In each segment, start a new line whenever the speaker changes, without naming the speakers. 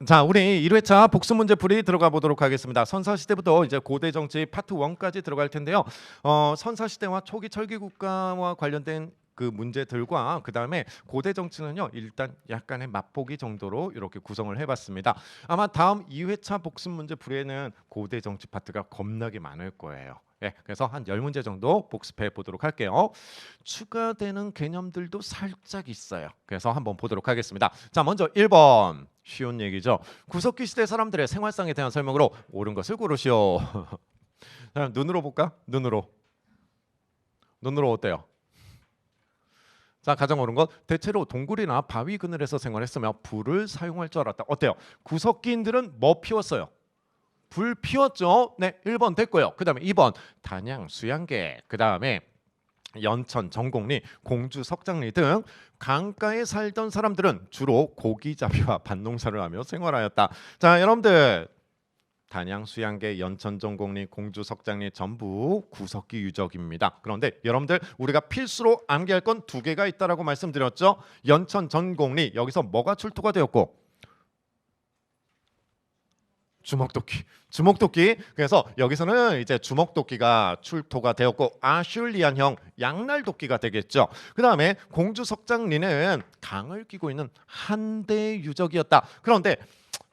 자, 우리 1회차 복수 문제 풀이 들어가 보도록 하겠습니다. 선사시대부터 이제 고대 정치 파트 1까지 들어갈 텐데요. 선사시대와 초기 철기 국가와 관련된 그 문제들과 그 다음에 고대 정치는요, 일단 약간의 맛보기 정도로 이렇게 구성을 해봤습니다. 아마 다음 2회차 복습 문제 풀이에는 고대 정치 파트가 겁나게 많을 거예요. 예, 그래서 한 10문제 정도 복습해 보도록 할게요. 추가되는 개념들도 살짝 있어요. 그래서 한번 보도록 하겠습니다. 자, 먼저 1번. 쉬운 얘기죠. 구석기 시대 사람들의 생활상에 대한 설명으로 옳은 것을 고르시오. 자, 눈으로 볼까? 눈으로 어때요? 자, 가장 옳은 것. 대체로 동굴이나 바위 그늘에서 생활했으며 불을 사용할 줄 알았다. 어때요? 구석기인들은 뭐 피웠어요? 불 피웠죠? 네, 1번 됐고요. 그 다음에 2번 단양, 수양계, 그 다음에 연천, 정곡리, 공주, 석장리 등 강가에 살던 사람들은 주로 고기잡이와 밭농사를 하며 생활하였다. 자, 여러분들 단양, 수양계, 연천, 정곡리, 공주, 석장리 전부 구석기 유적입니다. 그런데 여러분들 우리가 필수로 암기할 건 2개가 있다라고 말씀드렸죠. 연천, 정곡리 여기서 뭐가 출토가 되었고 주먹도끼. 그래서 여기서는 이제 주먹도끼가 출토가 되었고 아슐리안형 양날도끼가 되겠죠. 그 다음에 공주 석장리는 강을 끼고 있는 한대 유적이었다. 그런데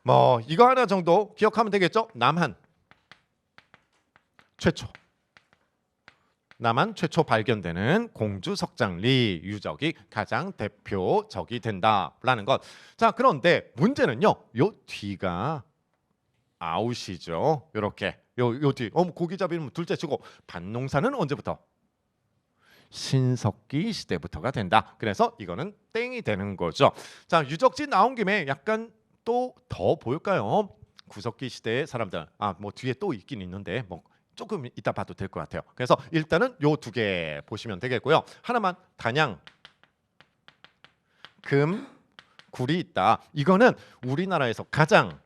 뭐 이거 하나 정도 기억하면 되겠죠. 남한 최초 발견되는 공주 석장리 유적이 가장 대표적이 된다라는 것. 자, 그런데 문제는요. 요 뒤가 아웃이죠. 이렇게 요 뒤. 고기잡이는 둘째 치고 밭농사는 언제부터? 신석기 시대부터가 된다. 그래서 이거는 땡이 되는 거죠. 자, 유적지 나온 김에 약간 또 더 볼까요? 구석기 시대의 사람들. 뭐 뒤에 또 있긴 있는데 뭐 조금 이따 봐도 될 것 같아요. 그래서 일단은 요 2개 보시면 되겠고요. 하나만 단양 금 굴이 있다. 이거는 우리나라에서 가장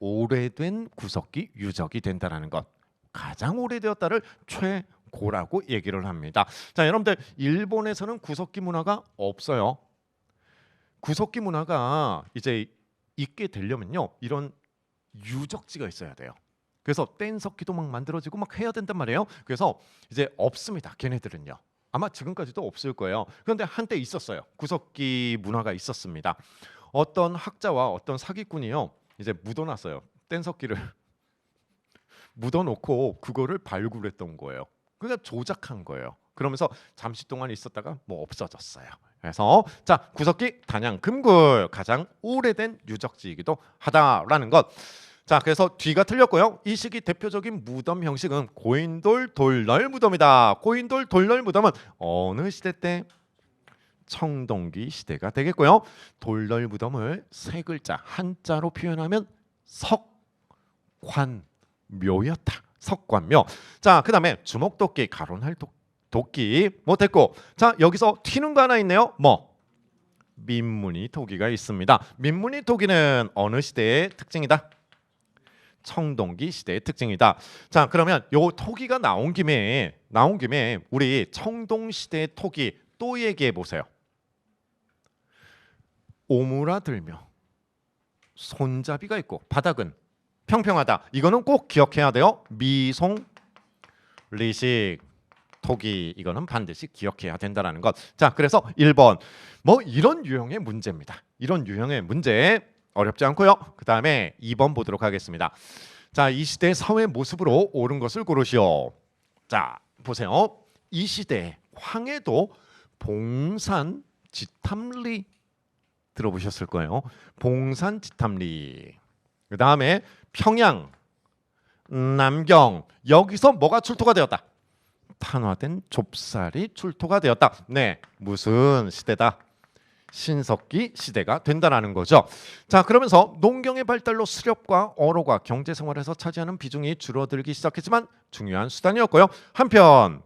오래된 구석기 유적이 된다라는 것. 가장 오래되었다를 최고라고 얘기를 합니다. 자, 여러분들 일본에서는 구석기 문화가 없어요. 구석기 문화가 이제 있게 되려면요. 이런 유적지가 있어야 돼요. 그래서 뗀석기도 막 만들어지고 막 해야 된단 말이에요. 그래서 이제 없습니다. 걔네들은요. 아마 지금까지도 없을 거예요. 그런데 한때 있었어요. 구석기 문화가 있었습니다. 어떤 학자와 어떤 사기꾼이요. 이제 묻어놨어요. 뗀석기를 묻어놓고 그거를 발굴했던 거예요. 그러니까 조작한 거예요. 그러면서 잠시 동안 있었다가 뭐 없어졌어요. 그래서 자, 구석기 단양 금굴 가장 오래된 유적지이기도 하다라는 것. 자, 그래서 뒤가 틀렸고요. 이 시기 대표적인 무덤 형식은 고인돌 돌널 무덤이다. 고인돌 돌널 무덤은 어느 시대 때? 청동기 시대가 되겠고요. 돌널 무덤을 3글자 한자로 표현하면 석관묘였다. 석관묘. 자, 그다음에 주먹도끼, 가론할 도끼 뭐 됐고. 자, 여기서 튀는 거 하나 있네요. 뭐? 민무늬 토기가 있습니다. 민무늬 토기는 어느 시대의 특징이다? 청동기 시대의 특징이다. 자, 그러면 요 토기가 나온 김에 우리 청동 시대의 토기 또 얘기해 보세요. 오므라들며 손잡이가 있고 바닥은 평평하다. 이거는 꼭 기억해야 돼요. 미송 리식 토기 이거는 반드시 기억해야 된다라는 것. 자, 그래서 1번 뭐 이런 유형의 문제입니다. 이런 유형의 문제 어렵지 않고요. 그 다음에 2번 보도록 하겠습니다. 자, 이 시대의 사회 모습으로 옳은 것을 고르시오. 자, 보세요. 이 시대에 황해도 봉산 지탐리 들어보셨을 거예요. 봉산 지탐리. 그 다음에 평양, 남경 여기서 뭐가 출토가 되었다? 탄화된 좁쌀이 출토가 되었다. 네, 무슨 시대다? 신석기 시대가 된다라는 거죠. 자, 그러면서 농경의 발달로 수렵과 어로가 경제 생활에서 차지하는 비중이 줄어들기 시작했지만 중요한 수단이었고요. 한편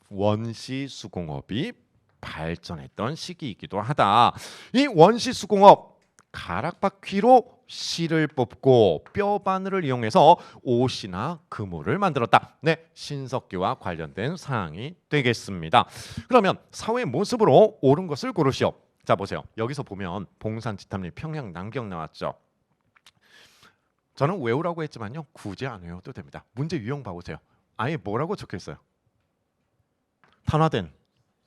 원시 수공업이 발전했던 시기이기도 하다. 이 원시 수공업 가락바퀴로 실을 뽑고 뼈 바늘을 이용해서 옷이나 그물을 만들었다. 네, 신석기와 관련된 사항이 되겠습니다. 그러면 사회 모습으로 옳은 것을 고르시오. 자, 보세요. 여기서 보면 봉산, 지탐리, 평양, 남경 나왔죠. 저는 외우라고 했지만요. 굳이 안 외워도 됩니다. 문제 유형 봐보세요. 아예 뭐라고 적혀 있어요? 탄화된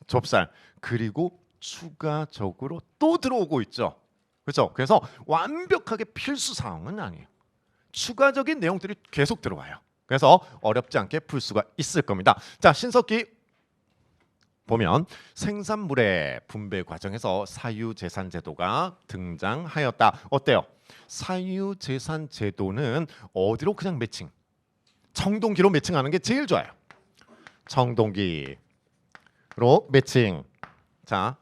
좁쌀 그리고 추가적으로 또 들어오고 있죠. 그렇죠? 그래서 완벽하게 필수 사항은 아니에요. 추가적인 내용들이 계속 들어와요. 그래서 어렵지 않게 풀 수가 있을 겁니다. 자, 신석기 보면 생산물의 분배 과정에서 사유재산제도가 등장하였다. 어때요? 사유재산제도는 어디로 그냥 매칭? 청동기로 매칭하는 게 제일 좋아요. 청동기로 매칭. 자,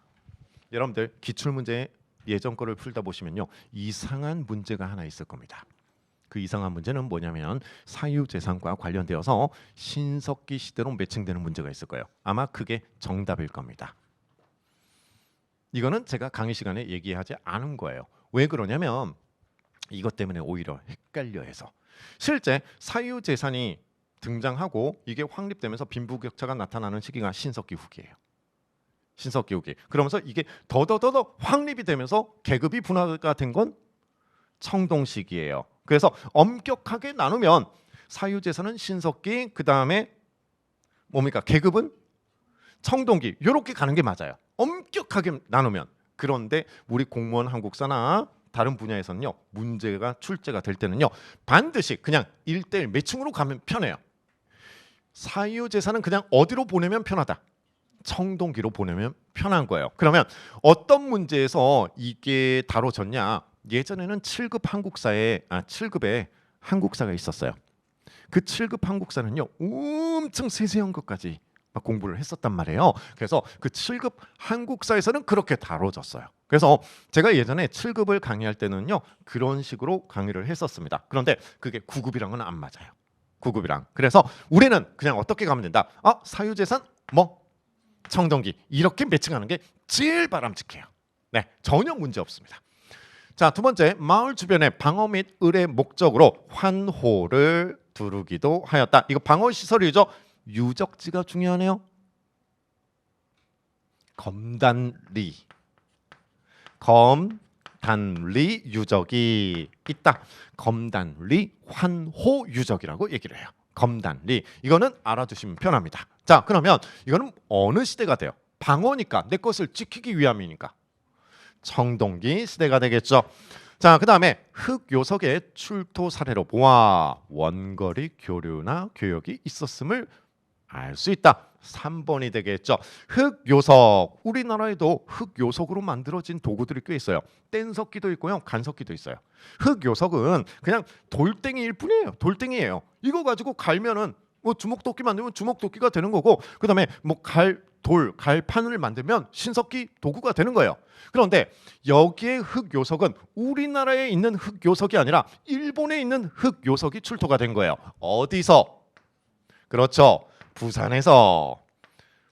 여러분들 기출문제 예전 거를 풀다 보시면요. 이상한 문제가 하나 있을 겁니다. 그 이상한 문제는 뭐냐면 사유재산과 관련되어서 신석기 시대로 매칭되는 문제가 있을 거예요. 아마 그게 정답일 겁니다. 이거는 제가 강의 시간에 얘기하지 않은 거예요. 왜 그러냐면 이것 때문에 오히려 헷갈려 해서. 실제 사유재산이 등장하고 이게 확립되면서 빈부격차가 나타나는 시기가 신석기 후기예요. 신석기 후기. 그러면서 이게 더더더 확립이 되면서 계급이 분화가 된 건 청동시기예요. 그래서 엄격하게 나누면 사유재산은 신석기, 그 다음에 뭡니까? 계급은 청동기. 이렇게 가는 게 맞아요. 엄격하게 나누면. 그런데 우리 공무원 한국사나 다른 분야에서는요. 문제가 출제가 될 때는요. 반드시 그냥 1대1 매칭으로 가면 편해요. 사유재산은 그냥 어디로 보내면 편하다. 청동기로 보내면 편한 거예요. 그러면 어떤 문제에서 이게 다뤄졌냐? 예전에는 7급에 한국사가 있었어요. 그 7급 한국사는요. 엄청 세세한 것까지 막 공부를 했었단 말이에요. 그래서 그 7급 한국사에서는 그렇게 다뤄졌어요. 그래서 제가 예전에 7급을 강의할 때는요. 그런 식으로 강의를 했었습니다. 그런데 그게 9급이랑은 안 맞아요. 9급이랑. 그래서 우리는 그냥 어떻게 가면 된다. 사유재산 뭐 청동기 이렇게 매칭하는 게 제일 바람직해요. 네, 전혀 문제 없습니다. 자, 두 번째, 마을 주변에 방어 및 을의 목적으로 환호를 두르기도 하였다. 이거 방어 시설이죠. 유적지가 중요하네요. 검단리 유적이 있다. 검단리 환호 유적이라고 얘기를 해요. 검단리. 이거는 알아두시면 편합니다. 자, 그러면 이거는 어느 시대가 돼요? 방어니까 내 것을 지키기 위함이니까 청동기 시대가 되겠죠. 자, 그 다음에 흑요석의 출토 사례로 보아 원거리 교류나 교역이 있었음을 알 수 있다. 3번이 되겠죠. 흑요석. 우리나라에도 흑요석으로 만들어진 도구들이 꽤 있어요. 뗀석기도 있고요. 간석기도 있어요. 흑요석은 그냥 돌덩이일 뿐이에요. 돌덩이예요. 이거 가지고 갈면은 뭐 주먹도끼 만들면 주먹도끼가 되는 거고, 그다음에 뭐 갈판을 만들면 신석기 도구가 되는 거예요. 그런데 여기에 흑요석은 우리나라에 있는 흑요석이 아니라 일본에 있는 흑요석이 출토가 된 거예요. 어디서? 그렇죠. 부산에서.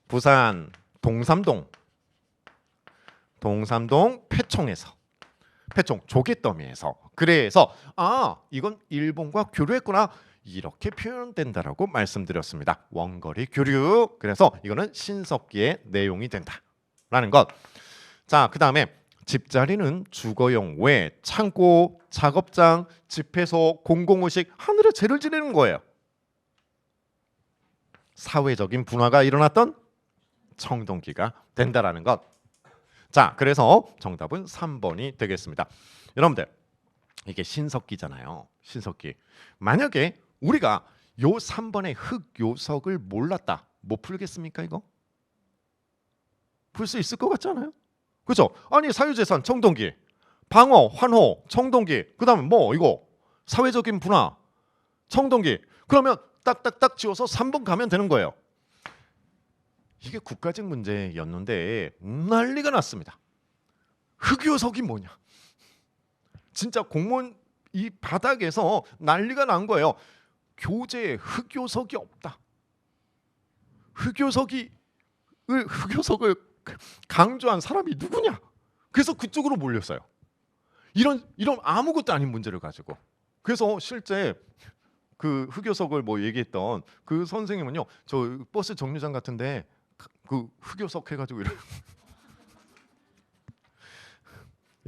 부산 동삼동 패총에서. 패총 조개더미에서. 그래서 이건 일본과 교류했구나. 이렇게 표현된다라고 말씀드렸습니다. 원거리 교류. 그래서 이거는 신석기의 내용이 된다라는 것. 자, 그 다음에 집자리는 주거용 외 창고, 작업장, 집회소, 공공의식 하늘에 죄를 지내는 거예요. 사회적인 분화가 일어났던 청동기가 된다라는 것. 자, 그래서 정답은 3번이 되겠습니다. 여러분들 이게 신석기잖아요. 신석기. 만약에 우리가 요 3번의 흑요석을 몰랐다. 못 풀겠습니까 이거? 풀 수 있을 것 같지 않아요? 그렇죠? 아니 사유재산 청동기, 방어, 환호, 청동기, 그다음에 뭐 이거 사회적인 분화, 청동기. 그러면 딱딱딱 지워서 3번 가면 되는 거예요. 이게 국가직 문제였는데 난리가 났습니다. 흑요석이 뭐냐? 진짜 공무원 이 바닥에서 난리가 난 거예요. 교재에 흑요석이 없다. 흑요석을 강조한 사람이 누구냐? 그래서 그쪽으로 몰렸어요. 이런 아무것도 아닌 문제를 가지고. 그래서 실제 그 흑요석을 뭐 얘기했던 그 선생님은요, 저 버스 정류장 같은데 그 흑요석 해가지고 이런.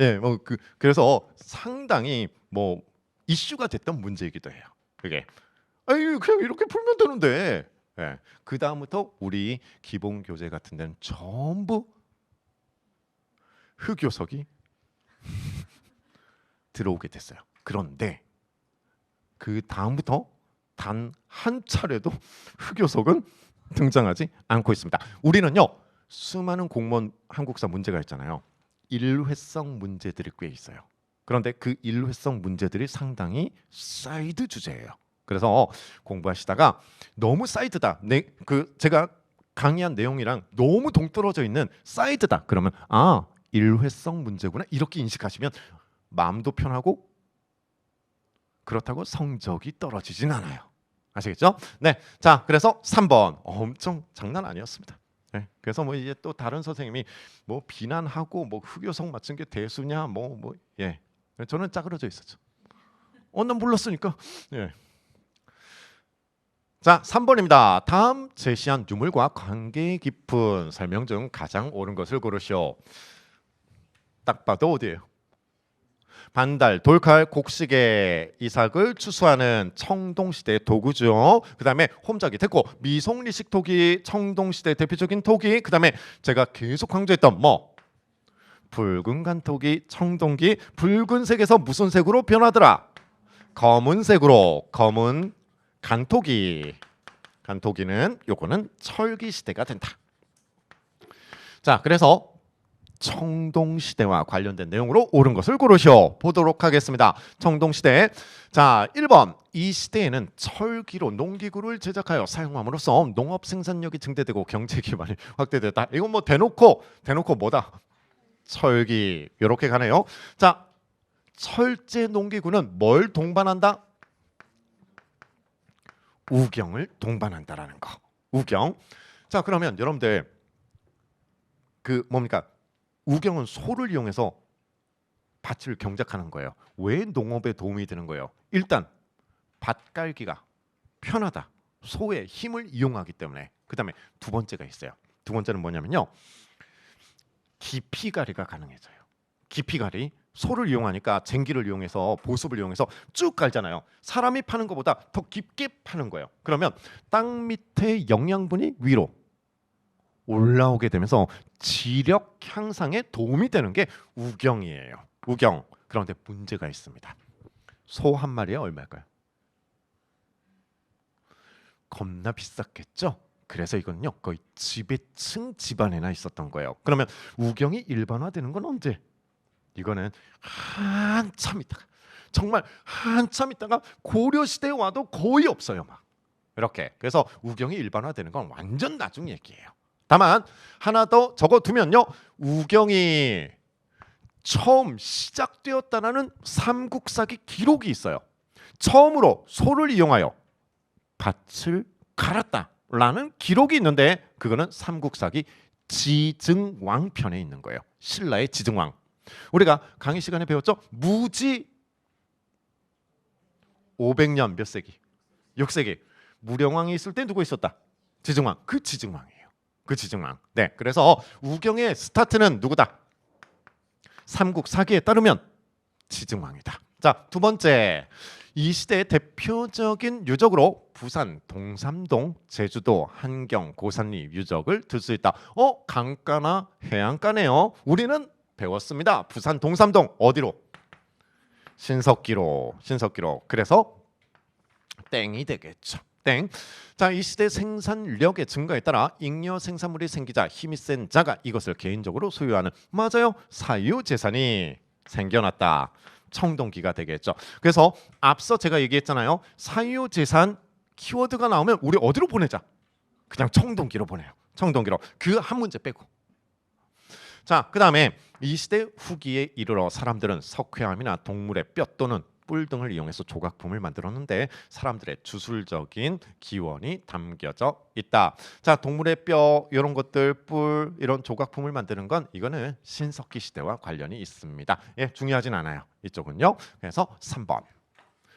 예, 뭐 그래서 상당히 뭐 이슈가 됐던 문제이기도 해요. 그게 아유 그냥 이렇게 풀면 되는데. 예. 그 다음부터 우리 기본 교재 같은 데는 전부 흑요석이 들어오게 됐어요. 그런데 그 다음부터 단 한 차례도 흑요석은 등장하지 않고 있습니다. 우리는요 수많은 공무원 한국사 문제가 있잖아요. 일회성 문제들이 꽤 있어요. 그런데 그 일회성 문제들이 상당히 사이드 주제예요. 그래서 공부하시다가 너무 사이드다. 제가 강의한 내용이랑 너무 동떨어져 있는 사이드다. 그러면 아 일회성 문제구나 이렇게 인식하시면 마음도 편하고 그렇다고 성적이 떨어지진 않아요. 아시겠죠? 네, 자 그래서 3번 엄청 장난 아니었습니다. 네, 그래서 뭐 이제 또 다른 선생님이 뭐 비난하고 뭐 흑요석 맞춘 게 대수냐 예, 저는 짜그러져 있었죠. 난 몰랐으니까. 예. 자 3번입니다. 다음 제시한 유물과 관계 깊은 설명 중 가장 옳은 것을 고르시오. 딱 봐도 어디예요? 반달, 돌칼, 곡식의 이삭을 추수하는 청동시대의 도구죠. 그 다음에 홈작이 됐고 미송리식 토기, 청동시대 대표적인 토기. 그 다음에 제가 계속 강조했던 붉은 간토기, 청동기. 붉은색에서 무슨 색으로 변하더라? 검은색으로. 검은 간토기. 간토기는 요거는 철기 시대가 된다. 자, 그래서 청동시대와 관련된 내용으로 옳은 것을 고르시오. 보도록 하겠습니다. 청동시대. 자, 1번. 이 시대에는 철기로 농기구를 제작하여 사용함으로써 농업 생산력이 증대되고 경제 기반이 확대됐다. 이건 뭐 대놓고 뭐다? 철기. 이렇게 가네요. 자, 철제 농기구는 뭘 동반한다? 우경을 동반한다라는 거. 우경. 자, 그러면 여러분들 뭡니까? 우경은 소를 이용해서 밭을 경작하는 거예요. 왜 농업에 도움이 되는 거예요? 일단 밭 깔기가 편하다. 소의 힘을 이용하기 때문에. 그다음에 두 번째가 있어요. 두 번째는 뭐냐면요. 깊이갈이가 가능해져요. 깊이갈이 소를 이용하니까 쟁기를 이용해서 보습을 이용해서 쭉 깔잖아요. 사람이 파는 것보다 더 깊게 파는 거예요. 그러면 땅 밑에 영양분이 위로 올라오게 되면서 지력 향상에 도움이 되는 게 우경이에요. 우경. 그런데 문제가 있습니다. 소 한 마리에 얼마일까요? 겁나 비쌌겠죠? 그래서 이거는요 거의 지배층 집안에나 있었던 거예요. 그러면 우경이 일반화되는 건 언제? 이거는 한참 있다가, 정말 한참 있다가 고려시대에 와도 거의 없어요. 막 이렇게. 그래서 우경이 일반화되는 건 완전 나중 얘기예요. 다만 하나 더 적어두면요. 우경이 처음 시작되었다는 삼국사기 기록이 있어요. 처음으로 소를 이용하여 밭을 갈았다라는 기록이 있는데 그거는 삼국사기 지증왕편에 있는 거예요. 신라의 지증왕. 우리가 강의 시간에 배웠죠? 무지 500년 몇 세기? 6세기. 무령왕이 있을 때 누구 있었다? 지증왕. 그 지증왕이에요. 그 지증왕. 네, 그래서 우경의 스타트는 누구다? 삼국사기에 따르면 지증왕이다. 자, 두 번째. 이 시대의 대표적인 유적으로 부산 동삼동, 제주도 한경, 고산리 유적을 들 수 있다. 강가나 해안가네요. 우리는 배웠습니다. 부산 동삼동 어디로? 신석기로. 신석기로. 그래서 땡이 되겠죠. 땡. 자, 이 시대 생산력의 증가에 따라 잉여 생산물이 생기자 힘이 센 자가 이것을 개인적으로 소유하는, 맞아요, 사유재산이 생겨났다. 청동기가 되겠죠. 그래서 앞서 제가 얘기했잖아요. 사유재산 키워드가 나오면 우리 어디로 보내자? 그냥 청동기로 보내요. 청동기로. 그 한 문제 빼고. 자, 그 다음에 이 시대 후기에 이르러 사람들은 석회암이나 동물의 뼈 또는 뿔 등을 이용해서 조각품을 만들었는데 사람들의 주술적인 기원이 담겨져 있다. 자, 동물의 뼈 이런 것들, 뿔 이런 조각품을 만드는 건 이거는 신석기 시대와 관련이 있습니다. 예, 중요하진 않아요. 이쪽은요. 그래서 3번.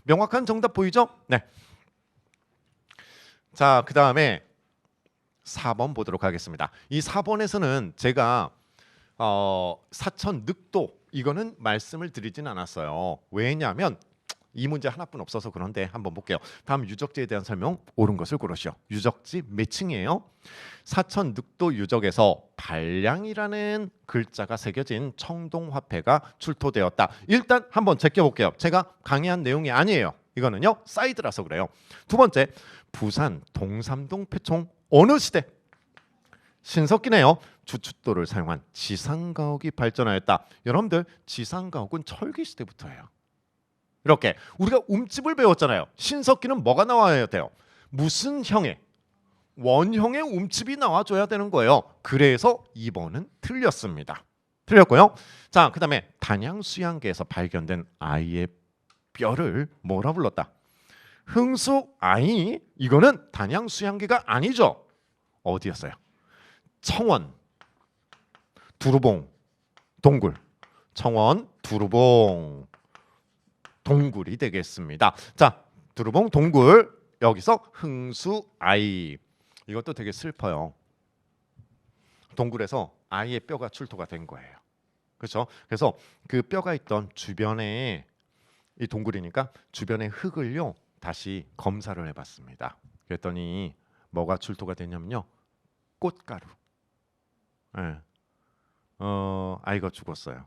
명확한 정답 보이죠? 네. 자, 그 다음에 4번 보도록 하겠습니다. 이 4번에서는 제가 사천 늑도 이거는 말씀을 드리진 않았어요. 왜냐하면 이 문제 하나뿐 없어서 그런데 한번 볼게요. 다음 유적지에 대한 설명 옳은 것을 고르시오. 유적지 몇 층이에요? 사천 늑도 유적에서 발량이라는 글자가 새겨진 청동화폐가 출토되었다. 일단 한번 제껴볼게요. 제가 강의한 내용이 아니에요. 이거는요 사이드라서 그래요. 두 번째, 부산 동삼동 폐총 어느 시대? 신석기네요. 주춧돌을 사용한 지상가옥이 발전하였다. 여러분들 지상가옥은 철기 시대부터예요. 이렇게 우리가 움집을 배웠잖아요. 신석기는 뭐가 나와야 돼요? 무슨 형의? 원형의 움집이 나와줘야 되는 거예요. 그래서 2번은 틀렸습니다. 틀렸고요. 자, 그다음에 단양수양계에서 발견된 아이의 뼈를 뭐라 불렀다? 흥수아이. 이거는 단양수양계가 아니죠. 어디였어요? 청원, 두루봉, 동굴. 청원, 두루봉, 동굴이 되겠습니다. 자, 두루봉, 동굴. 여기서 흥수아이. 이것도 되게 슬퍼요. 동굴에서 아이의 뼈가 출토가 된 거예요. 그렇죠? 그래서 그 뼈가 있던 주변에 이 동굴이니까 주변의 흙을요 다시 검사를 해봤습니다. 그랬더니 뭐가 출토가 됐냐면요, 꽃가루. 네. 아이가 죽었어요.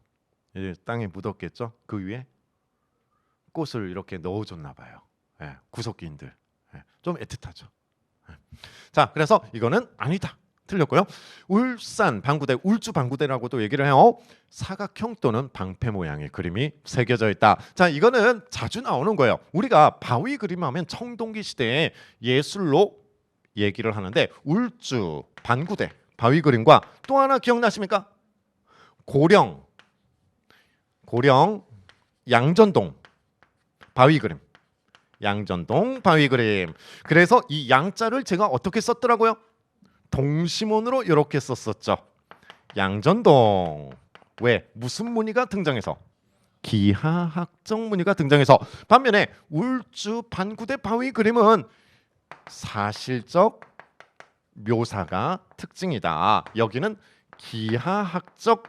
이제 땅에 묻었겠죠. 그 위에 꽃을 이렇게 넣어줬나 봐요. 네. 구석기인들. 네. 좀 애틋하죠. 네. 자, 그래서 이거는 아니다. 틀렸고요. 울산 방구대, 울주 방구대라고도 얘기를 해요. 사각형 또는 방패 모양의 그림이 새겨져 있다. 자, 이거는 자주 나오는 거예요. 우리가 바위 그림하면 청동기 시대의 예술로 얘기를 하는데, 울주 방구대 바위 그림과 또 하나 기억나십니까? 고령 양전동 바위 그림. 양전동 바위 그림. 그래서 이 양자를 제가 어떻게 썼더라고요? 동시몬으로 이렇게 썼었죠. 양전동. 왜? 무슨 무늬가 등장해서? 기하학적 무늬가 등장해서. 반면에 울주 반구대 바위 그림은 사실적 묘사가 특징이다. 여기는 기하학적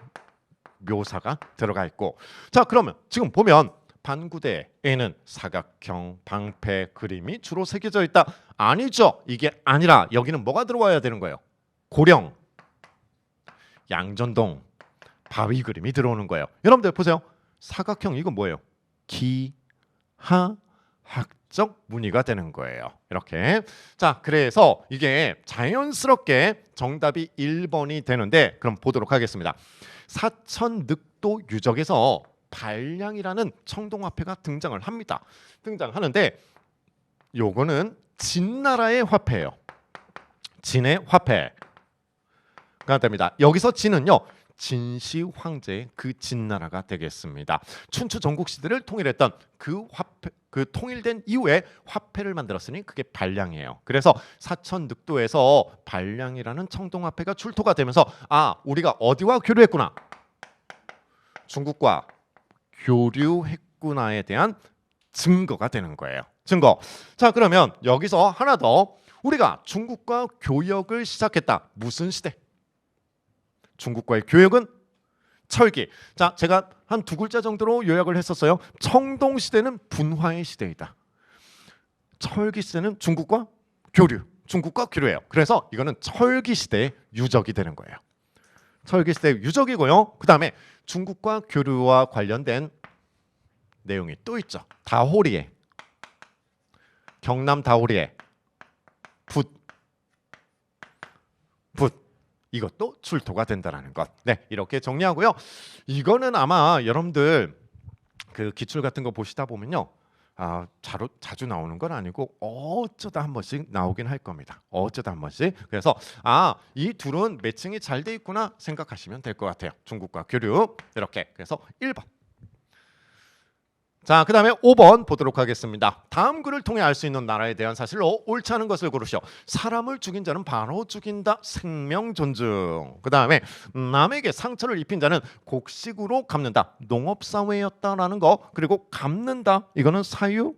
묘사가 들어가 있고. 자, 그러면 지금 보면 반구대에는 사각형 방패 그림이 주로 새겨져 있다. 아니죠. 이게 아니라 여기는 뭐가 들어와야 되는 거예요? 고령, 양전동, 바위 그림이 들어오는 거예요. 여러분들 보세요. 사각형 이건 뭐예요? 기하학적 무늬가 되는 거예요. 이렇게. 자, 그래서 이게 자연스럽게 정답이 1번이 되는데, 그럼 보도록 하겠습니다. 사천 늑도 유적에서 발량이라는 청동화폐가 등장을 합니다. 등장하는데 요거는 진나라의 화폐예요. 진의 화폐가 됩니다. 여기서 진은요, 진시 황제의 그 진나라가 되겠습니다. 춘추 전국 시대를 통일했던 그 화폐, 그 통일된 이후에 화폐를 만들었으니 그게 발량이에요. 그래서 사천 늑도에서 발량이라는 청동화폐가 출토가 되면서 아, 우리가 어디와 교류했구나? 중국과 교류했구나에 대한 증거가 되는 거예요. 증거. 자, 그러면 여기서 하나 더. 우리가 중국과 교역을 시작했다. 무슨 시대? 중국과의 교역은 철기. 자, 제가 한 두 글자 정도로 요약을 했었어요. 청동 시대는 분화의 시대이다. 철기 시대는 중국과 교류. 중국과 교류예요. 그래서 이거는 철기 시대의 유적이 되는 거예요. 철기 시대의 유적이고요. 그 다음에 중국과 교류와 관련된 내용이 또 있죠. 다호리에, 경남 다호리에 붓 이것도 출토가 된다는 것. 네, 이렇게 정리하고요. 이거는 아마 여러분들 그 기출 같은 거 보시다 보면요, 자주 나오는 건 아니고 어쩌다 한 번씩 나오긴 할 겁니다. 어쩌다 한 번씩. 그래서 이 둘은 매칭이 잘 돼 있구나 생각하시면 될 것 같아요. 중국과 교류. 이렇게. 그래서 1번. 자, 그 다음에 5번 보도록 하겠습니다. 다음 글을 통해 알 수 있는 나라에 대한 사실로 옳지 않은 것을 고르시오. 사람을 죽인 자는 바로 죽인다. 생명 존중. 그 다음에 남에게 상처를 입힌 자는 곡식으로 갚는다. 농업사회였다라는 거. 그리고 갚는다. 이거는 사유,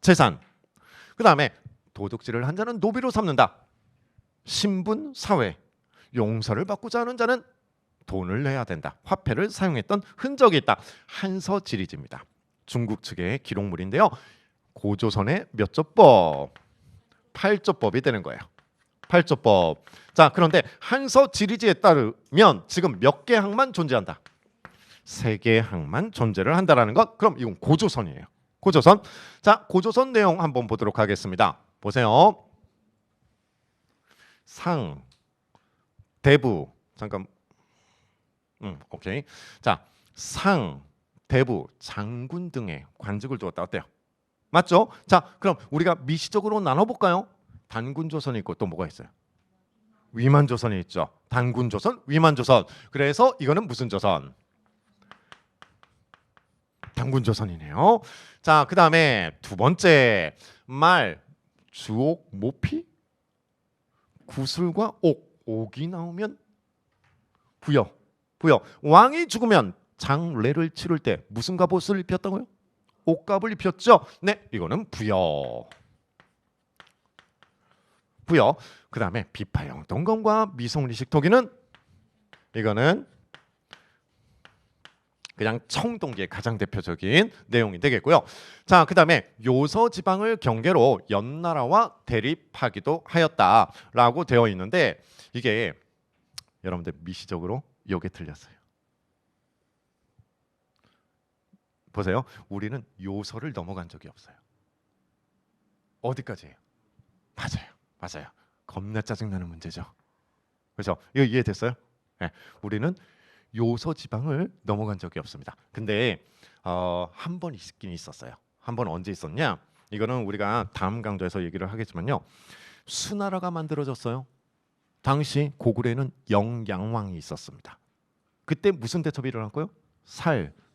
재산. 그 다음에 도둑질을 한 자는 노비로 삼는다. 신분, 사회. 용서를 받고자 하는 자는 돈을 내야 된다. 화폐를 사용했던 흔적이 있다. 한서지리지입니다. 중국 측의 기록물인데요. 고조선의 몇 조법? 8조법이 되는 거예요. 8조법. 자, 그런데 한서 지리지에 따르면 지금 몇 개 항만 존재한다. 3개의 항만 존재를 한다라는 것. 그럼 이건 고조선이에요. 고조선. 자, 고조선 내용 한번 보도록 하겠습니다. 보세요. 상, 대부. 잠깐. 오케이. 자, 상, 대부, 장군 등의 관직을 두었다. 어때요? 맞죠? 자, 그럼 우리가 미시적으로 나눠볼까요? 단군조선이 있고 또 뭐가 있어요? 위만조선이 있죠. 단군조선, 위만조선. 그래서 이거는 무슨 조선? 단군조선이네요. 자, 그 다음에 두 번째 말, 주옥, 모피, 구술과 옥이 나오면 부여. 왕이 죽으면 장례를 치를 때 무슨 갑옷을 입혔다고요? 옥갑을 입혔죠. 네, 이거는 부여. 그 다음에 비파형 동검과 미송리식 토기는 이거는 그냥 청동기의 가장 대표적인 내용이 되겠고요. 자, 그 다음에 요서 지방을 경계로 연나라와 대립하기도 하였다라고 되어 있는데 이게 여러분들 미시적으로 요게 틀렸어요. 보세요. 우리는 요서를 넘어간 적이 없어요. 어디까지예요? 맞아요. 겁나 짜증나는 문제죠. 그렇죠? 이거 이해됐어요? 네. 우리는 요서 지방을 넘어간 적이 없습니다. 근데 한 번 있긴 있었어요. 한 번 언제 있었냐? 이거는 우리가 다음 강좌에서 얘기를 하겠지만요. 수나라가 만들어졌어요. 당시 고구려에는 영양왕이 있었습니다. 그때 무슨 대첩이 일어났고요?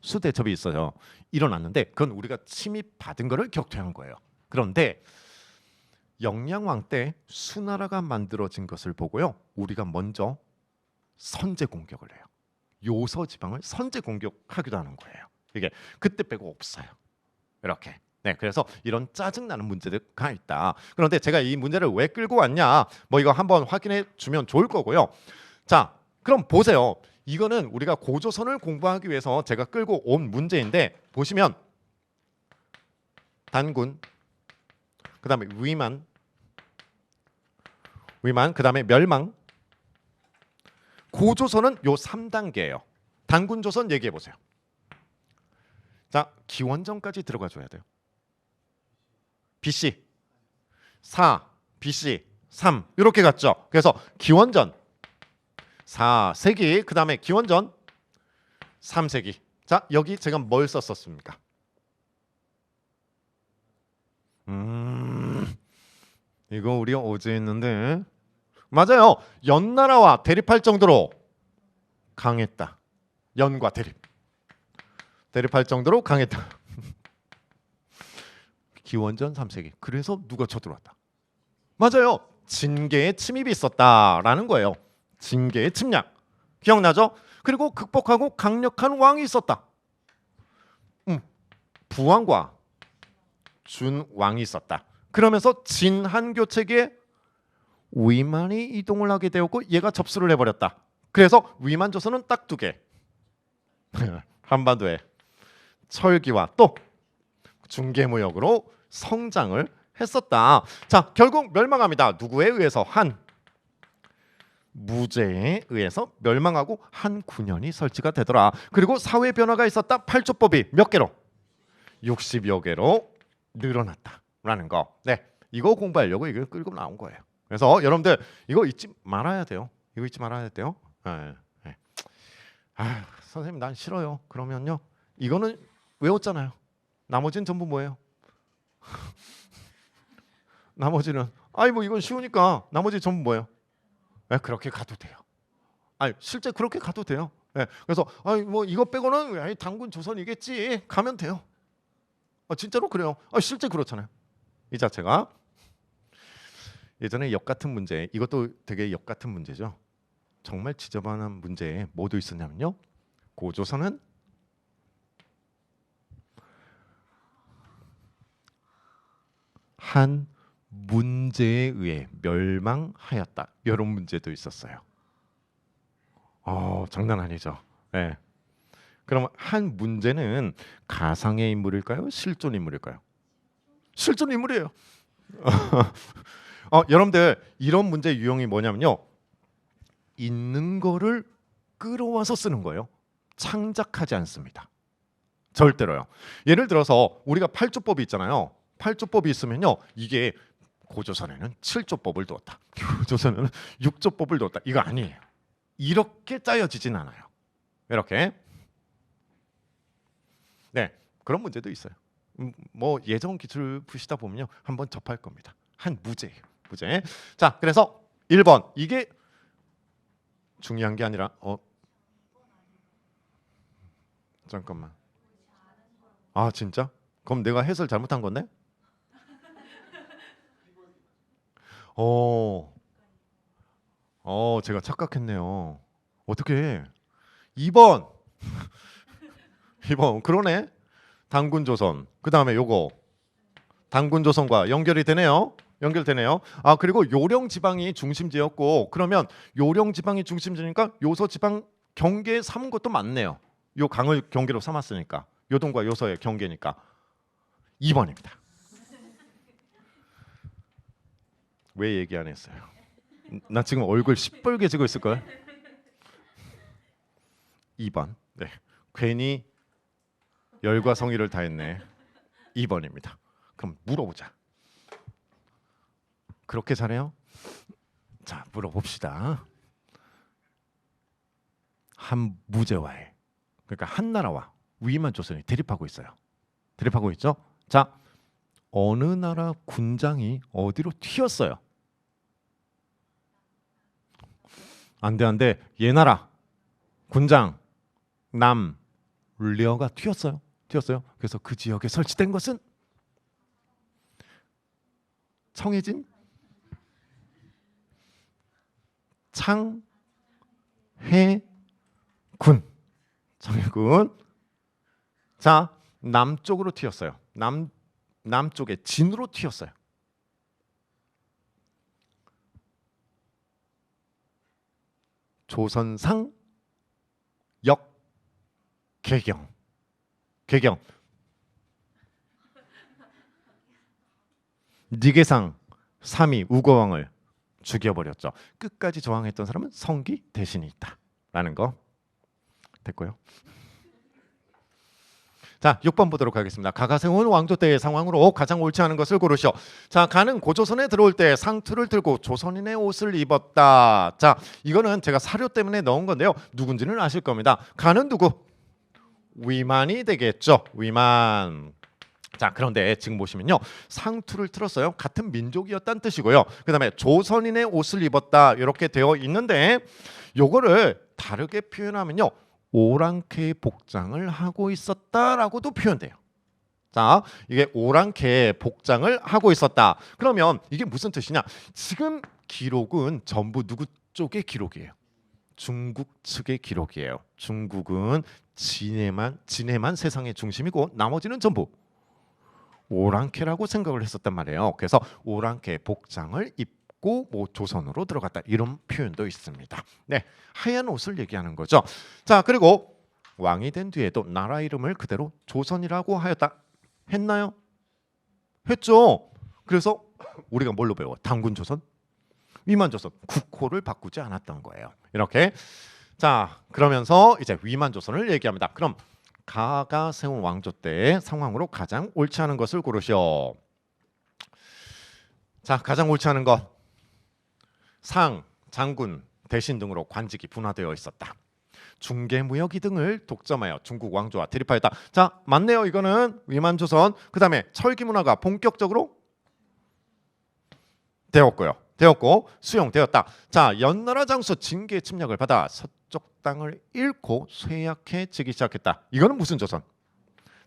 수 대첩이 있어요. 일어났는데 그건 우리가 침입받은 거를 격퇴한 거예요. 그런데 영양왕 때 수나라가 만들어진 것을 보고요. 우리가 먼저 선제 공격을 해요. 요서 지방을 선제 공격하기도 하는 거예요. 이게 그때 빼고 없어요. 이렇게. 네, 그래서 이런 짜증나는 문제가 있다. 그런데 제가 이 문제를 왜 끌고 왔냐? 뭐 이거 한번 확인해 주면 좋을 거고요. 자, 그럼 보세요. 이거는 우리가 고조선을 공부하기 위해서 제가 끌고 온 문제인데 보시면 단군, 그 다음에 위만, 그 다음에 멸망. 고조선은 요 3단계예요. 단군조선 얘기해 보세요. 자, 기원전까지 들어가 줘야 돼요. BC 4, BC 3 이렇게 갔죠. 그래서 기원전 4세기, 그 다음에 기원전 3세기. 자, 여기 제가 뭘 썼었습니까? 이거 우리 어제 했는데 맞아요. 연나라와 대립할 정도로 강했다. 연과 대립할 정도로 강했다. 기원전 3세기. 그래서 누가 쳐들어왔다? 맞아요. 진계의 침입이 있었다라는 거예요. 진계의 침략. 기억나죠? 그리고 극복하고 강력한 왕이 있었다. 부왕과 준왕이 있었다. 그러면서 진한교 체계에 위만이 이동을 하게 되었고 얘가 접수를 해버렸다. 그래서 위만 조선은 딱 2개. 한반도에 철기와 또 중개무역으로 성장을 했었다. 자, 결국 멸망합니다. 누구에 의해서? 한 무제에 의해서 멸망하고 한 9년이 설치가 되더라. 그리고 사회 변화가 있었다. 8조법이 몇 개로? 60여 개로 늘어났다라는 거. 네, 이거 공부하려고 이걸 끌고 나온 거예요. 그래서 여러분들 이거 잊지 말아야 돼요. 이거 잊지 말아야 돼요. 네. 아, 선생님 난 싫어요. 그러면요, 이거는 외웠잖아요. 나머지는 전부 뭐예요? 나머지는 뭐 이건 쉬우니까 나머지 전부 뭐예요? 네, 그렇게 가도 돼요. 실제 그렇게 가도 돼요. 네, 그래서 뭐 이거 빼고는 단군 조선이겠지 가면 돼요. 진짜로 그래요. 실제 그렇잖아요. 이 자체가 예전에 역 같은 문제, 이것도 되게 역 같은 문제죠. 정말 지저분한 문제에 뭐도 있었냐면요. 고조선은 한 문제에 의해 멸망하였다. 이런 문제도 있었어요. 장난 아니죠. 네. 그럼 한 문제는 가상의 인물일까요? 실존 인물일까요? 실존 인물이에요. 여러분들 이런 문제 유형이 뭐냐면요. 있는 거를 끌어와서 쓰는 거예요. 창작하지 않습니다. 절대로요. 예를 들어서 우리가 8조법이 있잖아요. 8조법이 있으면요. 이게 고조선에는 7조법을 두었다. 고조선에는 6조법을 두었다. 이거 아니에요. 이렇게 짜여지진 않아요. 이렇게. 네, 그런 문제도 있어요. 뭐 예전 기출 푸시다 보면요. 한번 접할 겁니다. 한 무제예요. 무제. 자, 그래서 1번. 이게 중요한 게 아니라 잠깐만. 아, 진짜? 그럼 내가 해설 잘못한 건데? 제가 착각했네요. 어떻게? 2번. 2번. 그러네. 당군조선. 그다음에 요거. 당군조선과 연결이 되네요. 연결되네요. 아, 그리고 요령 지방이 중심지였고 그러면 요령 지방이 중심지니까 요서 지방 경계 삼은 것도 맞네요. 요 강을 경계로 삼았으니까. 요동과 요서의 경계니까. 2번입니다. 왜 얘기 안 했어요? 나 지금 얼굴 시뻘개지고 있을 걸. 2번. 네. 괜히 열과 성의를 다했네. 2번입니다. 그럼 물어보자. 그렇게 잘해요? 자, 물어봅시다. 한 무제와의, 그러니까 한 나라와 위만 조선이 대립하고 있어요. 대립하고 있죠? 자, 어느 나라 군장이 어디로 튀었어요? 안 돼. 얘나라 군장 남려가 튀었어요. 그래서 그 지역에 설치된 것은 청해진 창해군. 청해군. 자, 남쪽으로 튀었어요. 남쪽에 진으로 튀었어요. 조선상 역개경. 개경. 니계상 3위 우거왕을 죽여버렸죠. 끝까지 저항했던 사람은 성기 대신이 있다라는 거. 됐고요. 자, 6번 보도록 하겠습니다. 가가세운 왕조 때의 상황으로 가장 옳지 않은 것을 고르시오. 자, 가는 고조선에 들어올 때 상투를 들고 조선인의 옷을 입었다. 자, 이거는 제가 사료 때문에 넣은 건데요. 누군지는 아실 겁니다. 가는 누구? 위만이 되겠죠. 위만. 자, 그런데 지금 보시면요. 상투를 틀었어요. 같은 민족이었다는 뜻이고요. 그 다음에 조선인의 옷을 입었다. 이렇게 되어 있는데 요거를 다르게 표현하면요. 오랑캐 복장을 하고 있었다라고도 표현돼요. 자, 이게 오랑캐 복장을 하고 있었다. 그러면 이게 무슨 뜻이냐? 지금 기록은 전부 누구 쪽의 기록이에요? 중국 측의 기록이에요. 중국은 진해만 세상의 중심이고 나머지는 전부 오랑캐라고 생각을 했었단 말이에요. 그래서 오랑캐 복장을 입고 뭐 조선으로 들어갔다 이런 표현도 있습니다. 네, 하얀 옷을 얘기하는 거죠. 자, 그리고 왕이 된 뒤에도 나라 이름을 그대로 조선이라고 하였다. 했나요? 했죠. 그래서 우리가 뭘로 배워? 당군조선, 위만조선, 국호를 바꾸지 않았던 거예요. 이렇게. 자, 그러면서 이제 위만조선을 얘기합니다. 그럼 가가 세운 왕조 때의 상황으로 가장 옳지 않은 것을 고르시오. 자, 가장 옳지 않은 것. 상, 장군, 대신 등으로 관직이 분화되어 있었다. 중개무역이 등을 독점하여 중국 왕조와 대립하였다. 자, 맞네요. 이거는 위만조선. 그 다음에 철기문화가 본격적으로 되었고 수용되었다. 자, 연나라 장수 징계 침략을 받아 서쪽 땅을 잃고 쇠약해지기 시작했다. 이거는 무슨 조선?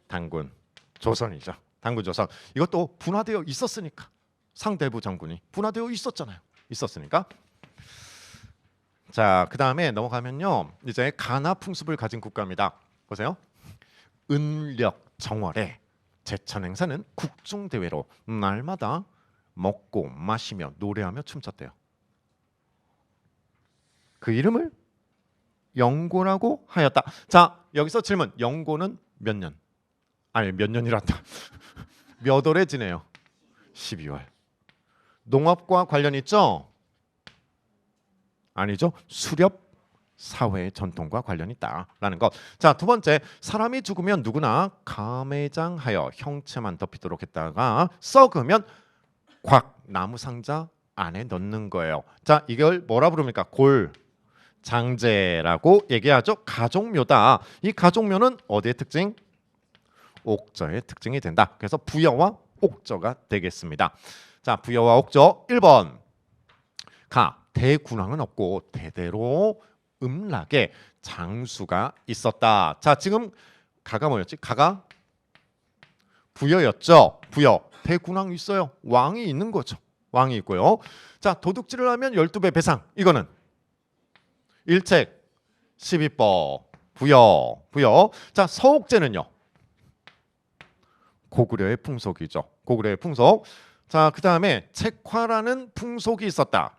당군 조선이죠. 당군 조선. 이것도 분화되어 있었으니까. 상대부 장군이 분화되어 있었잖아요. 있었으니까. 자, 그 다음에 넘어가면요. 이제 가나 풍습을 가진 국가입니다. 보세요. 은력 정월에 제천 행사는 국중 대회로 날마다 먹고 마시며 노래하며 춤췄대요. 그 이름을 영고라고 하였다. 자, 여기서 질문. 영고는 몇 년? 아니 몇 년이란다. 몇 월에 지내요? 12월. 농업과 관련 있죠? 아니죠. 수렵 사회의 전통과 관련이 있다라는 것. 자, 두 번째. 사람이 죽으면 누구나 가매장하여 형체만 덮이도록 했다가 썩으면 곽 나무 상자 안에 넣는 거예요. 자, 이걸 뭐라 부릅니까? 골장제라고 얘기하죠. 가족묘다. 이 가족묘는 어디의 특징? 옥저의 특징이 된다. 그래서 부여와 옥저가 되겠습니다. 자, 부여와 옥저. 1번. 대군왕은 없고 대대로 음락에 장수가 있었다. 자, 지금 가가 뭐였지? 가가 부여였죠. 부여. 대군왕 있어요. 왕이 있는 거죠. 왕이 있고요. 자, 도둑질을 하면 12배 배상. 이거는 일책 12법. 부여. 자, 서옥제는요. 고구려의 풍속이죠. 고구려의 풍속. 자, 그다음에 책화라는 풍속이 있었다.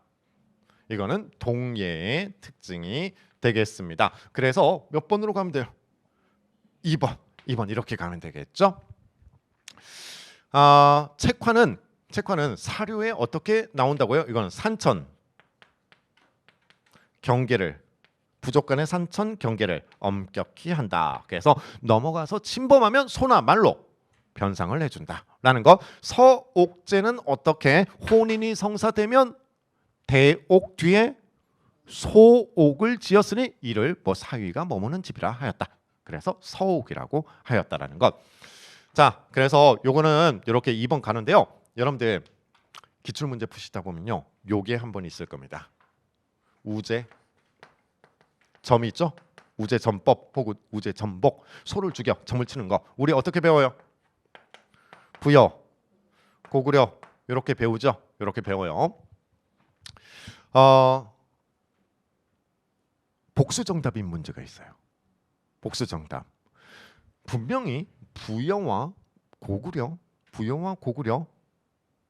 이거는 동예의 특징이 되겠습니다. 그래서 몇 번으로 가면 돼요? 2번 이렇게 가면 되겠죠. 책화는 사료에 어떻게 나온다고요? 이건 산천 경계를 부족 간의 산천 경계를 엄격히 한다. 그래서 넘어가서 침범하면 소나 말로 변상을 해준다라는 것. 서옥제는 어떻게 혼인이 성사되면 대옥 뒤에 소옥을 지었으니 이를 뭐 사위가 머무는 집이라 하였다. 그래서 서옥이라고 하였다라는 것. 자, 그래서 요거는 이렇게 2번 가는데요. 여러분들 기출 문제 푸시다 보면요, 요게 한 번 있을 겁니다. 우제 점이 있죠? 우제 점법 혹은 우제 점복. 소를 죽여 점을 치는 거. 우리 어떻게 배워요? 부여, 고구려 이렇게 배우죠. 이렇게 배워요. 복수 정답인 문제가 있어요. 복수 정답. 분명히 부여와 고구려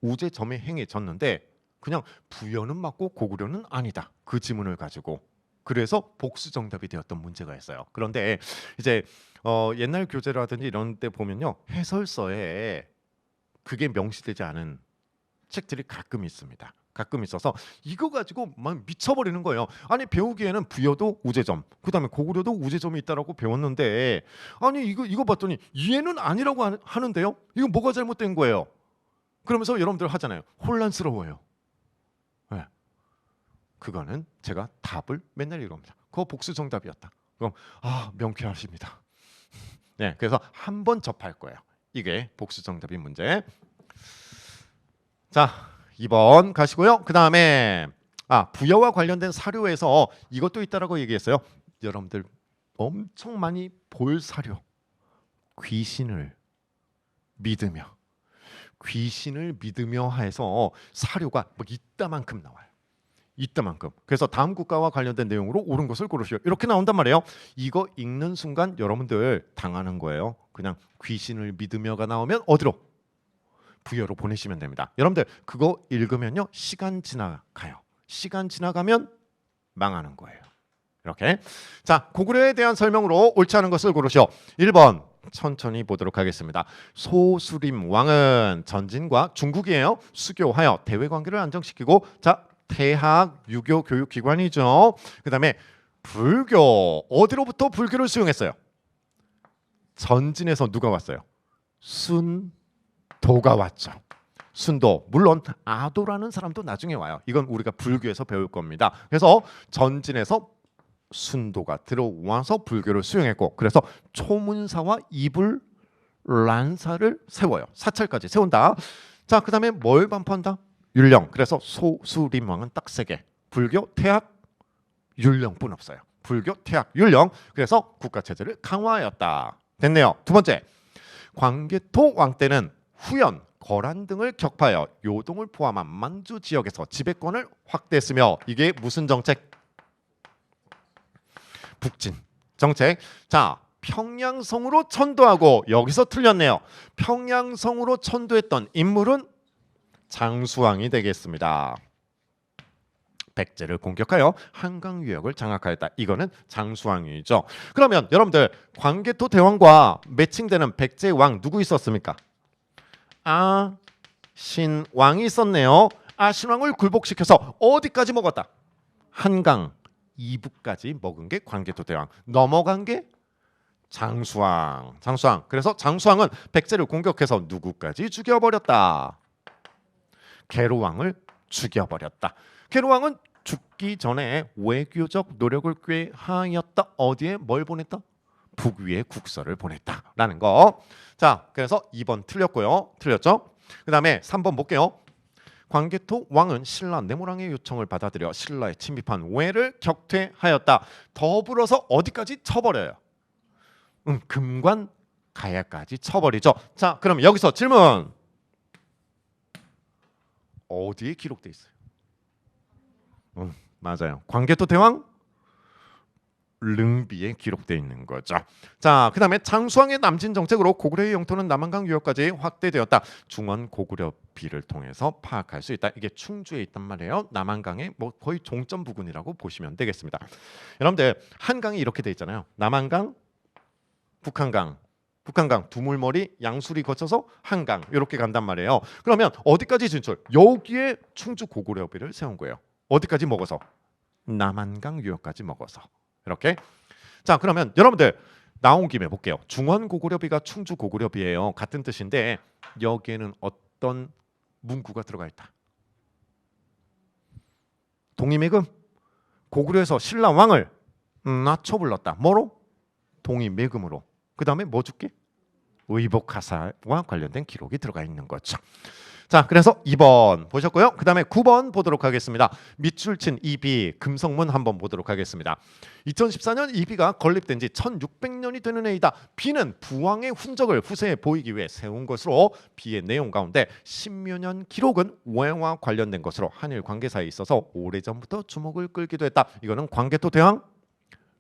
우제 점에 행해졌는데 그냥 부여는 맞고 고구려는 아니다. 그 지문을 가지고 그래서 복수 정답이 되었던 문제가 있어요. 그런데 이제 옛날 교재라든지 이런 데 보면요, 해설서에 그게 명시되지 않은 책들이 가끔 있습니다. 가끔 있어서 이거 가지고 막 미쳐버리는 거예요. 아니 배우기에는 부여도 우제점, 그다음에 고구려도 우제점이 있다라고 배웠는데 아니 이거 봤더니 얘는 아니라고 하는데요. 이거 뭐가 잘못된 거예요? 그러면서 여러분들 하잖아요. 혼란스러워요. 네. 그거는 제가 답을 맨날 이겁니다. 그거 복수 정답이었다. 그럼 명쾌하십니다. 네, 그래서 한 번 접할 거예요. 이게 복수 정답인 문제. 자, 2번 가시고요. 그 다음에 부여와 관련된 사료에서 이것도 있다라고 얘기했어요. 여러분들 엄청 많이 볼 사료. 귀신을 믿으며 해서 사료가 뭐 이따만큼 나와요. 이따만큼. 그래서 다음 국가와 관련된 내용으로 옳은 것을 고르시오. 이렇게 나온단 말이에요. 이거 읽는 순간 여러분들 당하는 거예요. 그냥 귀신을 믿으며가 나오면 어디로? 부여로 보내시면 됩니다. 여러분들 그거 읽으면요, 시간 지나가요. 시간 지나가면 망하는 거예요. 이렇게. 자, 고구려에 대한 설명으로 옳지 않은 것을 고르시오. 1번 천천히 보도록 하겠습니다. 소수림 왕은 전진과 중국이에요. 수교하여 대외 관계를 안정시키고, 자, 대학 유교 교육 기관이죠. 그다음에 불교, 어디로부터 불교를 수용했어요? 전진에서 누가 왔어요? 순도가 왔죠. 순도. 물론 아도라는 사람도 나중에 와요. 이건 우리가 불교에서 배울 겁니다. 그래서 전진에서 순도가 들어와서 불교를 수용했고, 그래서 초문사와 이불란사를 세워요. 사찰까지 세운다. 자, 그다음에 뭘 반포한다? 율령. 그래서 소수림왕은 딱 세 개. 불교, 태학, 율령뿐 없어요. 불교, 태학, 율령. 그래서 국가체제를 강화하였다. 됐네요. 두 번째, 광개토 왕 때는 후연, 거란 등을 격파하여 요동을 포함한 만주 지역에서 지배권을 확대했으며, 이게 무슨 정책? 북진 정책. 자, 평양성으로 천도하고, 여기서 틀렸네요. 평양성으로 천도했던 인물은 장수왕이 되겠습니다. 백제를 공격하여 한강 유역을 장악하였다. 이거는 장수왕이죠. 그러면 여러분들 광개토 대왕과 매칭되는 백제의 왕 누구 있었습니까? 아신왕이 있었네요. 아신왕을 굴복시켜서 어디까지 먹었다? 한강 이북까지 먹은 게 광개토 대왕. 넘어간 게 장수왕. 그래서 장수왕은 백제를 공격해서 누구까지 죽여버렸다? 계로왕을 죽여버렸다. 계로왕은 죽기 전에 외교적 노력을 꽤 하였다. 어디에 뭘 보냈다? 북위에 국서를 보냈다라는 거. 자, 그래서 2번 틀렸고요. 틀렸죠? 그 다음에 3번 볼게요. 광개토 왕은 신라 내무랑의 요청을 받아들여 신라에 침입한 왜를 격퇴하였다. 더불어서 어디까지 쳐버려요? 금관 가야까지 쳐버리죠. 자, 그럼 여기서 질문. 어디에 기록돼 있어요? 맞아요. 광개토 대왕 릉비에 기록되어 있는 거죠. 자, 그 다음에 장수왕의 남진 정책으로 고구려의 영토는 남한강 유역까지 확대되었다. 중원 고구려비를 통해서 파악할 수 있다. 이게 충주에 있단 말이에요. 남한강의 뭐 거의 종점 부근이라고 보시면 되겠습니다. 여러분들 한강이 이렇게 돼 있잖아요. 남한강, 북한강 두물머리 양수리 거쳐서 한강 이렇게 간단 말이에요. 그러면 어디까지 진출? 여기에 충주 고구려비를 세운 거예요. 어디까지 먹어서? 남한강 유역까지 먹어서. 이렇게. 자, 그러면 여러분들 나온 김에 볼게요. 중원 고구려비가 충주 고구려비예요. 같은 뜻인데 여기에는 어떤 문구가 들어가 있다? 동의매금. 고구려에서 신라 왕을 낮춰 불렀다. 뭐로? 동의매금으로. 그 다음에 뭐 줄게? 의복하사와 관련된 기록이 들어가 있는 거죠. 자, 그래서 2번 보셨고요. 그 다음에 9번 보도록 하겠습니다. 밑줄 친 이비 금성문 한번 보도록 하겠습니다. 2014년 이비가 건립된 지 1600년이 되는 해이다. 비는 부왕의 흔적을 후세에 보이기 위해 세운 것으로 비의 내용 가운데 십여 년 기록은 왜와 관련된 것으로 한일 관계사에 있어서 오래전부터 주목을 끌기도 했다. 이거는 광개토 대왕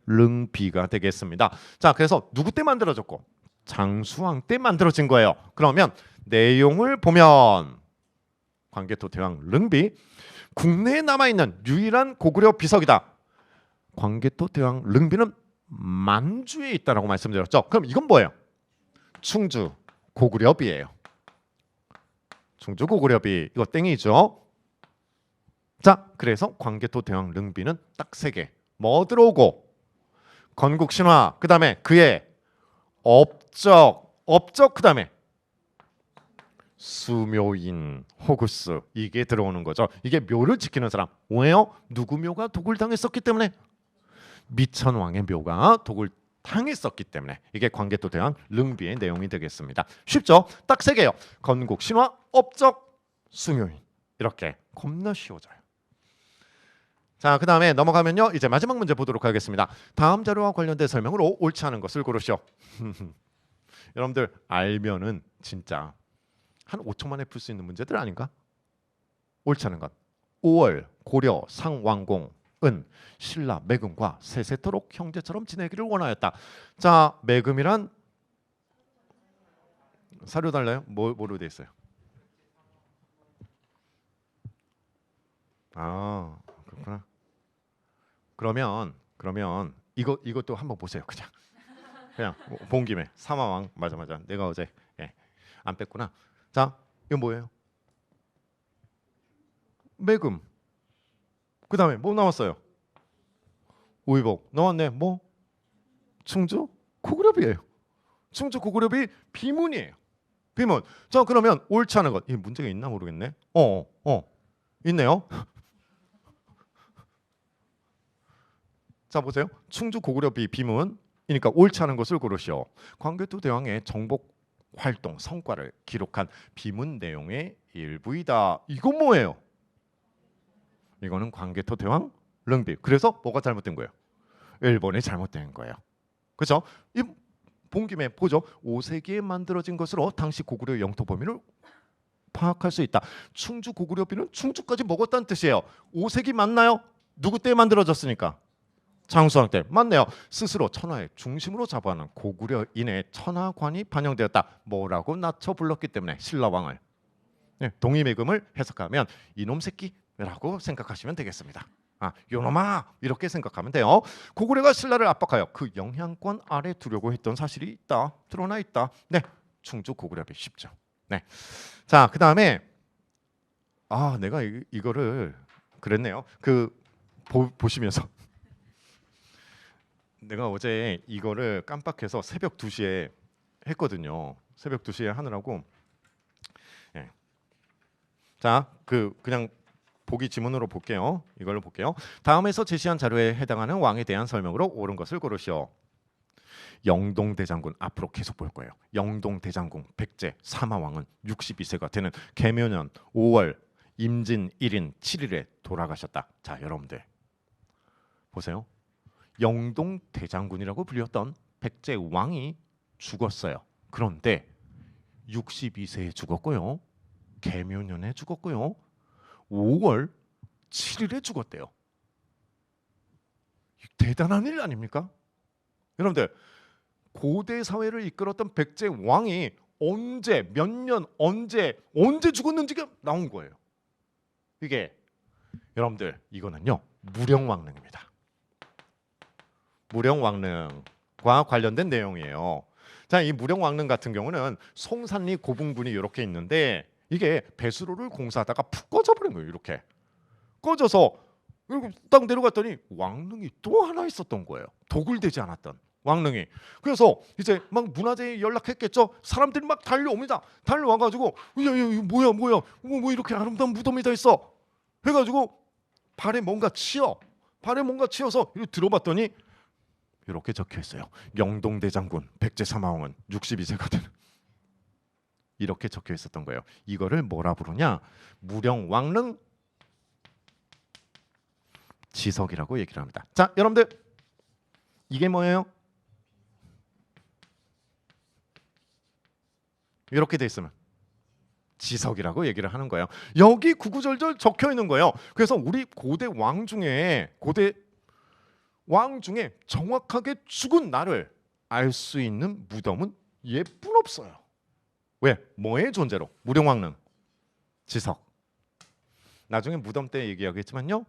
릉비가 되겠습니다. 자, 그래서 누구 때 만들어졌고? 장수왕 때 만들어진 거예요. 그러면 내용을 보면 광개토 대왕 릉비 국내에 남아있는 유일한 고구려 비석이다. 광개토 대왕 릉비는 만주에 있다라고 말씀드렸죠. 그럼 이건 뭐예요? 충주 고구려비예요. 충주 고구려비 이거 땡이죠. 자, 그래서 광개토 대왕 릉비는 딱 3개. 뭐 들어오고? 건국신화, 그 다음에 그의 업적 그 다음에 수묘인 호구스 이게 들어오는 거죠. 이게 묘를 지키는 사람. 왜요? 누구 묘가 독을 당했었기 때문에. 미천왕의 묘가 독을 당했었기 때문에. 이게 광개토 대왕 릉비의 내용이 되겠습니다. 쉽죠? 딱 3개요. 건국, 신화, 업적, 수묘인. 이렇게 겁나 쉬워져요. 자, 그 다음에 넘어가면요. 이제 마지막 문제 보도록 하겠습니다. 다음 자료와 관련된 설명으로 옳지 않은 것을 고르시오. 여러분들 알면은 진짜 한 5초 만에 풀 수 있는 문제들 아닌가? 옳지 않은 것. 5월 고려 상왕공은 신라 매금과 세세토록 형제처럼 지내기를 원하였다. 자, 매금이란 사료 달라요? 뭐로 돼 있어요? 아, 그렇구나. 그러면 이것도 한번 보세요. 그냥 본 김에 사마왕 맞아. 내가 어제 안 뺐구나. 자, 이건 뭐예요? 매금. 그 다음에 뭐 나왔어요? 의복 나왔네. 뭐? 충주 고구려비예요. 충주 고구려비 비문이에요. 비문. 자, 그러면 옳지 않은 것. 이 문제가 있나 모르겠네. 있네요. 자, 보세요. 충주 고구려비 비문이니까 옳지 않은 것을 고르시오. 광개토 대왕의 정복 활동 성과를 기록한 비문 내용의 일부이다. 이건 뭐예요? 이거는 광개토 대왕 릉비. 그래서 뭐가 잘못된 거예요? 일본이 잘못된 거예요. 그렇죠? 이 본 김에 보죠. 5세기에 만들어진 것으로 당시 고구려 영토 범위를 파악할 수 있다. 충주 고구려비는 충주까지 먹었다는 뜻이에요. 5세기 맞나요? 누구 때 만들어졌으니까? 장수왕 때 맞네요. 스스로 천하의 중심으로 잡아하는 고구려인의 천하관이 반영되었다. 뭐라고 낮춰 불렀기 때문에 신라왕을. 동의매금을 해석하면 이놈 새끼라고 생각하시면 되겠습니다. 요놈아 이렇게 생각하면 돼요. 고구려가 신라를 압박하여 그 영향권 아래 두려고 했던 사실이 있다. 드러나 있다. 네, 충주 고구려비 쉽죠. 네, 자 그다음에 내가 이거를 그랬네요. 보시면서 내가 어제 이거를 깜빡해서 새벽 2시에 했거든요. 새벽 2시에 하느라고. 예. 자, 그냥 보기 지문으로 볼게요. 이걸로 볼게요. 다음에서 제시한 자료에 해당하는 왕에 대한 설명으로 옳은 것을 고르시오. 영동대장군 앞으로 계속 볼 거예요. 영동대장군 백제 사마왕은 62세가 되는 개묘년 5월 임진 1인 7일에 돌아가셨다. 자, 여러분들 보세요. 영동대장군이라고 불렸던 백제 왕이 죽었어요. 그런데 62세에 죽었고요. 개묘년에 죽었고요. 5월 7일에 죽었대요. 대단한 일 아닙니까? 여러분들 고대 사회를 이끌었던 백제 왕이 언제 몇 년 언제 죽었는지가 나온 거예요. 이게 여러분들 이거는요 무령왕릉입니다. 무령왕릉과 관련된 내용이에요. 자, 이 무령왕릉 같은 경우는 송산리 고분군이 이렇게 있는데 이게 배수로를 공사하다가 푹 꺼져버린 거예요. 이렇게 꺼져서 딱 내려갔더니 왕릉이 또 하나 있었던 거예요. 도굴되지 않았던 왕릉이. 그래서 이제 막 문화재에 연락했겠죠. 사람들이 막 달려옵니다. 달려와가지고 야 이거 뭐야 뭐 이렇게 아름다운 무덤이 다 있어 해가지고 발에 뭔가 치여서 이렇게 들어봤더니 이렇게 적혀 있어요. 영동대장군 백제 사마왕은 62세가 되는 이렇게 적혀 있었던 거예요. 이거를 뭐라 부르냐? 무령왕릉 지석이라고 얘기를 합니다. 자, 여러분들 이게 뭐예요? 이렇게 돼 있으면 지석이라고 얘기를 하는 거예요. 여기 구구절절 적혀 있는 거예요. 그래서 우리 고대 왕 중에 정확하게 죽은 날을 알 수 있는 무덤은 예뿐 없어요. 왜? 뭐의 존재로? 무령왕릉 지석. 나중에 무덤 때 얘기하겠지만요.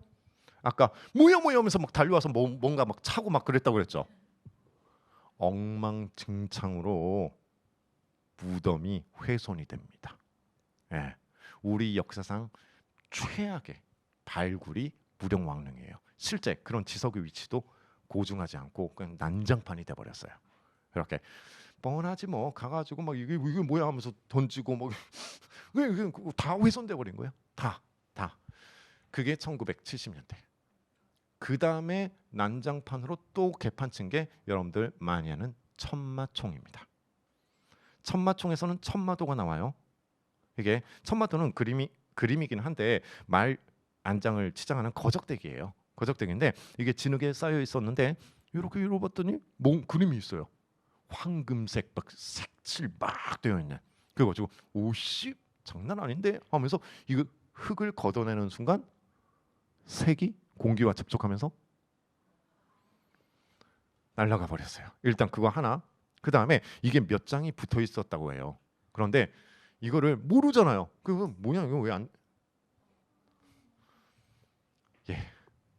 아까 뭐야 하면서 막 달려와서 뭔가 막 차고 막 그랬다고 그랬죠. 엉망진창으로 무덤이 훼손이 됩니다. 예. 우리 역사상 최악의 발굴이 무령왕릉이에요. 실제 그런 지석의 위치도 고증하지 않고 그냥 난장판이 돼 버렸어요. 이렇게 뻔하지 뭐 가가지고 막 이게 뭐야 하면서 던지고 뭐 다 훼손돼 버린 거예요. 다. 그게 1970년대. 그 다음에 난장판으로 또 개판친 게 여러분들 많이 아는 천마총입니다. 천마총에서는 천마도가 나와요. 이게 천마도는 그림이긴 한데 말 안장을 치장하는 거적대기예요. 거적대기인데 이게 진흙에 쌓여 있었는데 이렇게 봤더니 그림이 있어요. 황금색 막 색칠 막 되어 있는. 그래가지고 오씨 장난 아닌데 하면서 이거 흙을 걷어내는 순간 색이 공기와 접촉하면서 날아가 버렸어요. 일단 그거 하나. 그 다음에 이게 몇 장이 붙어 있었다고 해요. 그런데 이거를 모르잖아요. 그거 뭐냐 이거 왜 안?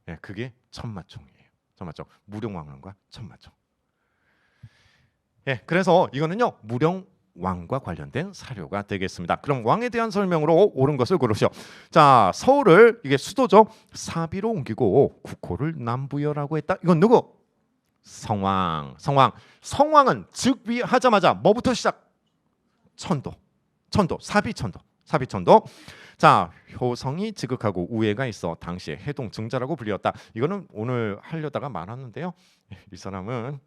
예, 그게 천마총이에요. 천마총. 무령왕릉과 천마총. 예, 그래서 이거는요 무령왕과 관련된 사료가 되겠습니다. 그럼 왕에 대한 설명으로 옳은 것을 고르시오. 자, 서울을 이게 수도죠. 사비로 옮기고 국호를 남부여라고 했다. 이건 누구? 성왕. 성왕은 즉위하자마자 뭐부터 시작? 천도. 사비천도. 자, 효성이 지극하고 우애가 있어 당시에 해동 증자라고 불렸다. 이거는 오늘 하려다가 말았는데요. 이 사람은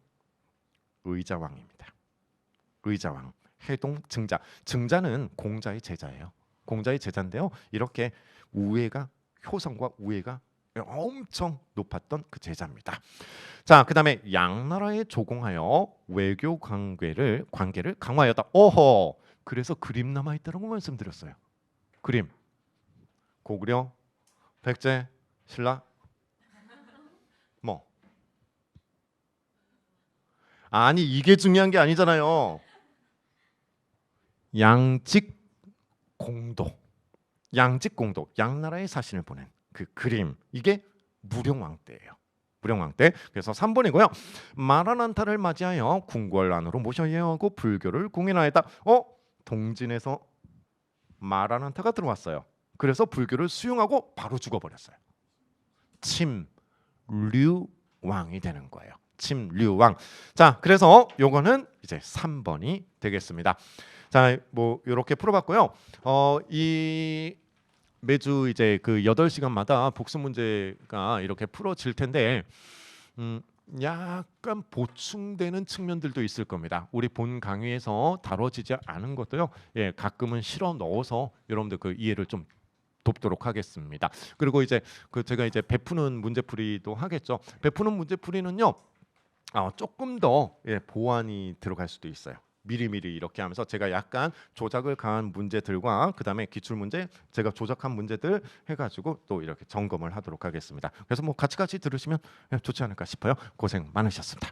의자왕입니다. 의자왕. 해동 증자. 증자는 공자의 제자예요. 공자의 제자인데요. 이렇게 효성과 우애가 엄청 높았던 그 제자입니다. 자, 그다음에 양나라에 조공하여 외교 관계를 강화하였다. 그래서 그림 남아 있다고 말씀드렸어요. 그림. 고구려, 백제, 신라 뭐 아니 이게 중요한 게 아니잖아요. 양직공도. 양나라의 사신을 보낸 그 그림. 이게 무령왕 때예요. 무령왕 때. 그래서 3번이고요. 마라난타를 맞이하여 궁궐 안으로 모셔야 하고 불교를 공인하였다. 동진에서 마라난타가 들어왔어요. 그래서 불교를 수용하고 바로 죽어버렸어요. 침류왕이 되는 거예요. 침류왕. 자, 그래서 요거는 이제 3번이 되겠습니다. 자, 뭐 이렇게 풀어봤고요. 이 매주 이제 그 8시간마다 복습 문제가 이렇게 풀어질 텐데 약간 보충되는 측면들도 있을 겁니다. 우리 본 강의에서 다뤄지지 않은 것도요. 예, 가끔은 실어 넣어서 여러분들 그 이해를 좀 돕도록 하겠습니다. 그리고 이제 그 제가 이제 베푸는 문제풀이도 하겠죠. 베푸는 문제풀이는요. 조금 더 보완이 들어갈 수도 있어요. 미리미리 이렇게 하면서 제가 약간 조작을 가한 문제들과 그다음에 기출 문제 제가 조작한 문제들 해가지고 또 이렇게 점검을 하도록 하겠습니다. 그래서 뭐 같이 들으시면 좋지 않을까 싶어요. 고생 많으셨습니다.